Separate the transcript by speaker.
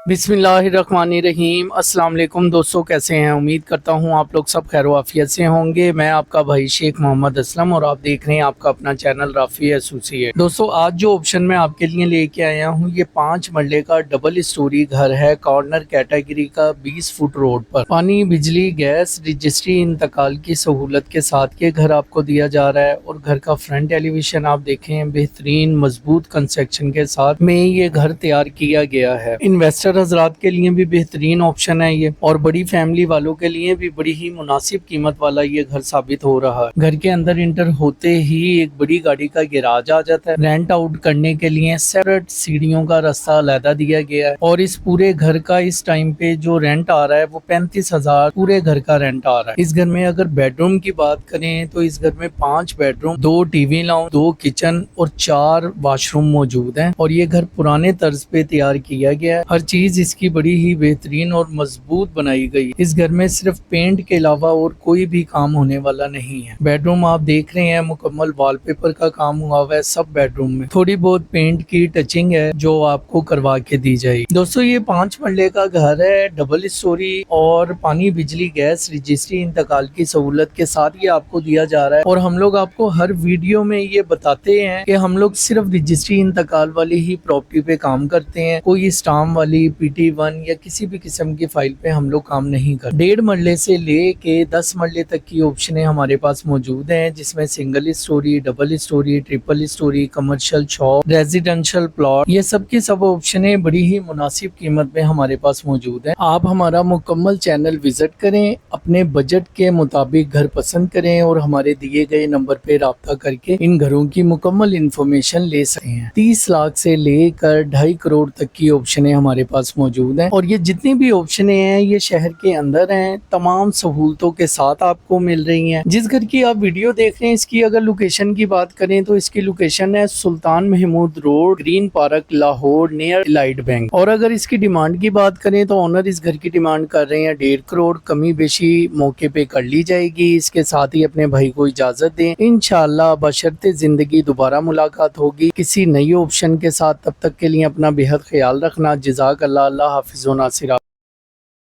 Speaker 1: बिस्मिल्लाहिर्रहमानिर्रहीम। अस्सलाम वालेकुम दोस्तों, कैसे हैं? उम्मीद करता हूँ आप लोग सब खैर आफियत से होंगे। मैं आपका भाई शेख मोहम्मद असलम और आप देख रहे हैं आपका अपना चैनल राफी एसोसिएट। दोस्तों, आज जो ऑप्शन मैं आपके लिए लेके आया हूँ ये 5 मरले का डबल स्टोरी घर है, कॉर्नर कैटेगरी का, 20 फुट रोड पर। पानी, बिजली, गैस, रजिस्ट्री, इंतकाल की सहूलत के साथ ये घर आपको दिया जा रहा है। और घर का फ्रंट एलिवेशन आप देखें, बेहतरीन मजबूत कंस्ट्रक्शन के साथ में ये घर तैयार किया गया है। इन्वेस्टर हजरात के लिए भी बेहतरीन ऑप्शन है ये, और बड़ी फैमिली वालों के लिए भी बड़ी ही मुनासिब कीमत वाला ये घर साबित हो रहा है। घर के अंदर इंटर होते ही एक बड़ी गाड़ी का गैराज आ जाता है। रेंट आउट करने के लिए सेपरेट सीढ़ियों का रास्ता अलहदा दिया गया है। और इस पूरे घर का इस टाइम पे जो रेंट आ रहा है वो 35,000 पूरे घर का रेंट आ रहा है। इस घर में अगर बेडरूम की बात करें तो इस घर में 5 बेडरूम, 2 टीवी लाउंज, 2 किचन और 4 वॉशरूम मौजूद हैं। और ये घर पुराने तर्ज पे तैयार किया गया है। हर चीज इसकी बड़ी ही बेहतरीन और मजबूत बनाई गई। इस घर में सिर्फ पेंट के अलावा और कोई भी काम होने वाला नहीं है। बेडरूम आप देख रहे हैं मुकम्मल वॉलपेपर का काम हुआ हुआ है सब बेडरूम में। थोड़ी बहुत पेंट की टचिंग है जो आपको करवा के दी जाएगी। दोस्तों, ये 5 मरले का घर है, डबल स्टोरी, और पानी, बिजली, गैस, रजिस्ट्री, इंतकाल की सहूलत के साथ ये आपको दिया जा रहा है। और हम लोग आपको हर वीडियो में ये बताते हैं कि हम लोग सिर्फ रजिस्ट्री इंतकाल वाली ही प्रॉपर्टी पे काम करते हैं। कोई स्टाम्प वाली, PT1 या किसी भी किस्म की फाइल पे हम लोग काम नहीं करते। 1.5 मरले से लेके 10 मरले तक की ऑप्शनें हमारे पास मौजूद हैं, जिसमें single storey, double storey, triple storey, commercial shop, residential plot, ये सब की सब ऑप्शनें बड़ी ही मुनासिब कीमत में हमारे पास मौजूद हैं। आप हमारा मुकम्मल चैनल विजिट करें, अपने बजट के मुताबिक घर पसंद करें और हमारे दिए गए नंबर पे राब्ता करके इन घरों की मुकम्मल इंफॉर्मेशन ले सकते हैं। 30 लाख से लेकर 2.5 करोड़ तक की ऑप्शनें हमारे पास मौजूद हैं। और ये जितनी भी ऑप्शनें हैं ये शहर के अंदर हैं, तमाम सहूलतों के साथ आपको मिल रही हैं। जिस घर की आप वीडियो देख रहे हैं इसकी अगर लोकेशन की बात करें तो इसकी लोकेशन है Sultan Mahmood road, Green Park, Lahore, near Elite bank. और अगर इसकी डिमांड की बात करें तो ओनर इस घर की डिमांड कर रहे हैं 1.5 करोड़। कमी बेशी मौके पे कर ली जाएगी। इसके साथ ही अपने भाई को इजाजत दें। इंशाअल्लाह बशर्ते जिंदगी दोबारा मुलाकात होगी किसी नई ऑप्शन के साथ। तब तक के लिए अपना बेहद ख्याल रखना। जज़ाक अल्लाह। अल्लाह हाफिज़ व नासिर।